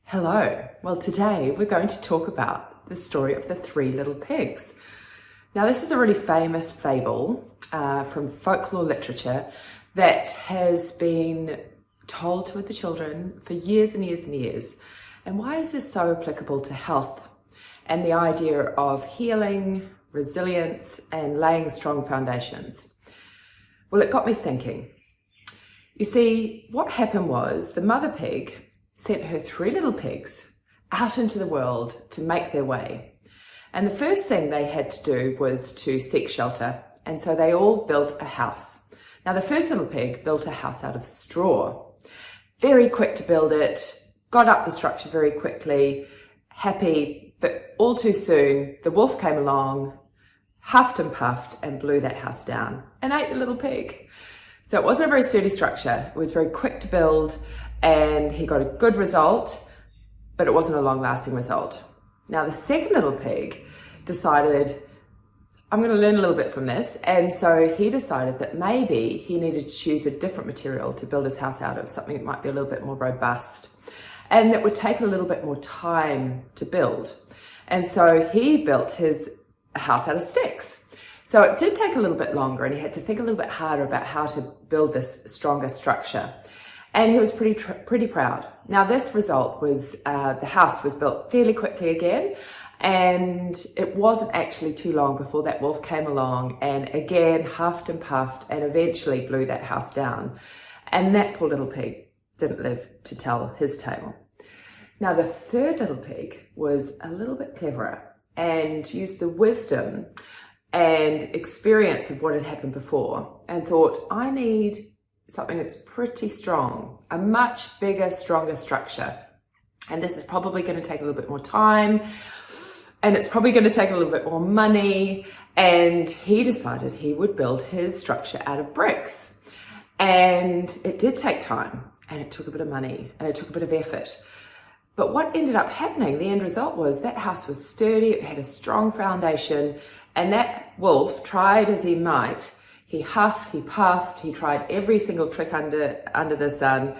Hello. Well, today we're going to talk about the story of the three little pigs. Now, this is a really famous fable from folklore literature that has been told to the children for years and years and years. And why is this so applicable to health and the idea of healing, resilience, and laying strong foundations? Well, it got me thinking. You see, what happened was the mother pig sent her three little pigs out into the world to make their way. And the first thing they had to do was to seek shelter. And so they all built a house. Now, the first little pig built a house out of straw. Very quick to build it, got up the structure very quickly, happy, but all too soon, the wolf came along, huffed and puffed and blew that house down and ate the little pig. So it wasn't a very sturdy structure. It was very quick to build, and he got a good result, but it wasn't a long-lasting result. Now, the second little pig decided, I'm going to learn a little bit from this, and so he decided that maybe he needed to choose a different material to build his house out of, something that might be a little bit more robust, and that would take a little bit more time to build. And so he built his house out of sticks. So it did take a little bit longer, and he had to think a little bit harder about how to build this stronger structure. And he was pretty proud. Now, this result was the house was built fairly quickly again, and it wasn't actually too long before that wolf came along and again huffed and puffed and eventually blew that house down. And that poor little pig didn't live to tell his tale. Now, the third little pig was a little bit cleverer and used the wisdom and experience of what had happened before and thought, I need something that's pretty strong, a much bigger, stronger structure. And this is probably going to take a little bit more time, and it's probably going to take a little bit more money. And he decided he would build his structure out of bricks. And it did take time, and it took a bit of money, and it took a bit of effort. But what ended up happening, the end result was that house was sturdy, it had a strong foundation, and that wolf, tried as he might, he huffed, he puffed, he tried every single trick under the sun,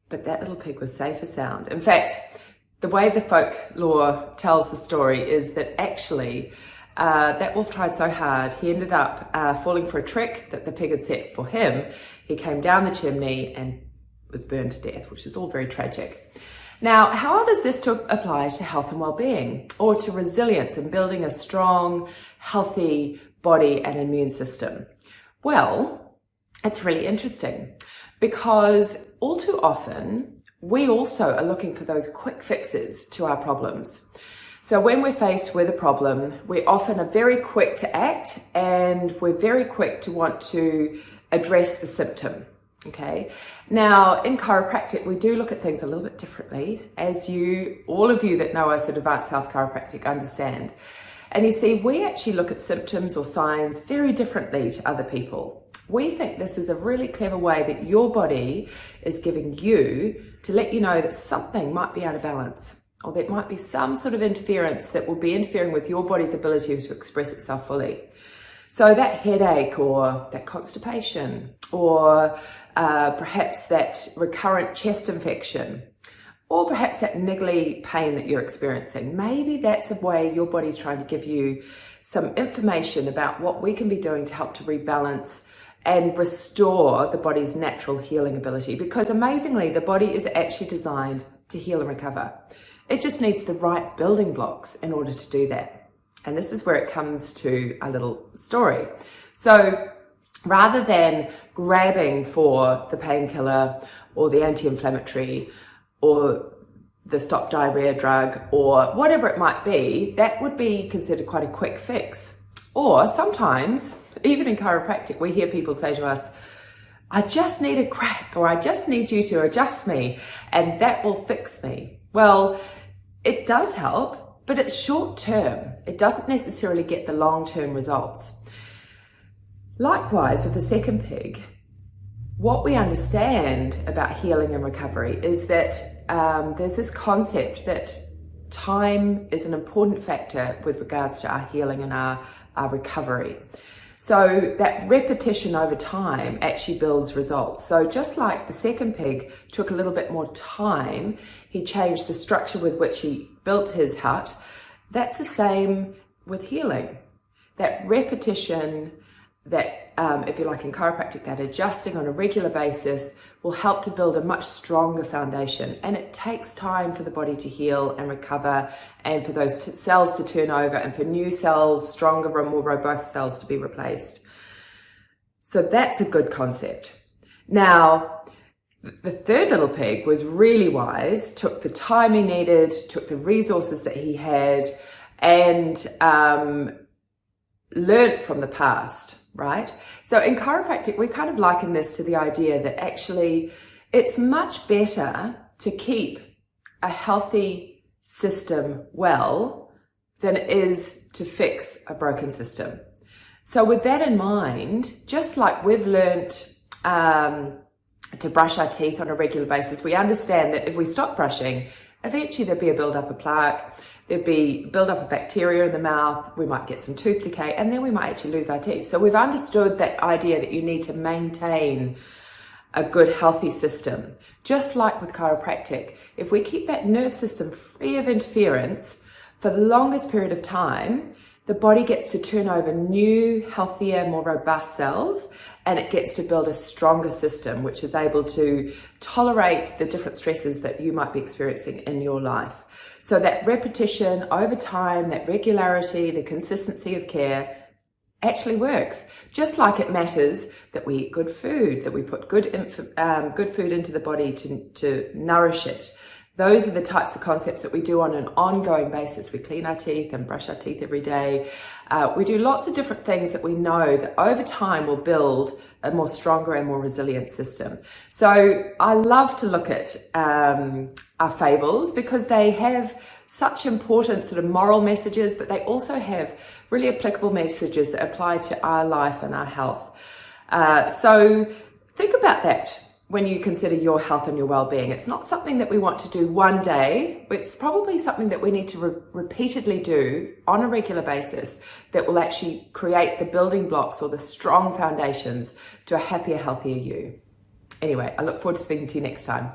but that little pig was safe and sound. In fact, the way the folklore tells the story is that actually that wolf tried so hard, he ended up falling for a trick that the pig had set for him. He came down the chimney and was burned to death, which is all very tragic. Now, how does this apply to health and well-being, or to resilience and building a strong, healthy body and immune system? Well, it's really interesting because all too often we also are looking for those quick fixes to our problems. So when we're faced with a problem, we often are very quick to act, and we're very quick to want to address the symptom. Okay. Now, in chiropractic, we do look at things a little bit differently, as all of you that know us at Advanced Health Chiropractic understand. And you see, we actually look at symptoms or signs very differently to other people. We think this is a really clever way that your body is giving you to let you know that something might be out of balance, or there might be some sort of interference that will be interfering with your body's ability to express itself fully. So that headache, or that constipation, or perhaps that recurrent chest infection, or perhaps that niggly pain that you're experiencing, maybe that's a way your body's trying to give you some information about what we can be doing to help to rebalance and restore the body's natural healing ability. Because amazingly, the body is actually designed to heal and recover. It just needs the right building blocks in order to do that. And this is where it comes to a little story. So rather than grabbing for the painkiller or the anti-inflammatory or the stop diarrhea drug or whatever it might be, that would be considered quite a quick fix. Or sometimes, even in chiropractic, we hear people say to us, I just need a crack, or I just need you to adjust me and that will fix me. Well, it does help, but it's short term. It doesn't necessarily get the long-term results. Likewise, with the second pig, what we understand about healing and recovery is that there's this concept that time is an important factor with regards to our healing and our recovery. So that repetition over time actually builds results. So just like the second pig took a little bit more time, he changed the structure with which he built his hut. That's the same with healing. That repetition, that if you like in chiropractic, that adjusting on a regular basis will help to build a much stronger foundation. And it takes time for the body to heal and recover, and for those cells to turn over, and for new cells, stronger and more robust cells to be replaced. So that's a good concept. Now, the third little pig was really wise, took the time he needed, took the resources that he had, and learnt from the past, right? So in chiropractic, we kind of liken this to the idea that actually it's much better to keep a healthy system well than it is to fix a broken system. So with that in mind, just like we've learnt to brush our teeth on a regular basis, we understand that if we stop brushing, eventually there'll be a build-up of plaque, there'd be build-up of bacteria in the mouth, we might get some tooth decay, and then we might actually lose our teeth. So we've understood that idea that you need to maintain a good, healthy system. Just like with chiropractic, if we keep that nerve system free of interference for the longest period of time, the body gets to turn over new, healthier, more robust cells, and it gets to build a stronger system, which is able to tolerate the different stresses that you might be experiencing in your life. So that repetition over time, that regularity, the consistency of care actually works. Just like it matters that we eat good food, that we put good food into the body to nourish it. Those are the types of concepts that we do on an ongoing basis. We clean our teeth and brush our teeth every day. We do lots of different things that we know that over time will build a more stronger and more resilient system. So I love to look at our fables because they have such important sort of moral messages, but they also have really applicable messages that apply to our life and our health. So think about that when you consider your health and your well-being. It's not something that we want to do one day. It's probably something that we need to repeatedly do on a regular basis that will actually create the building blocks or the strong foundations to a happier, healthier you. Anyway, I look forward to speaking to you next time.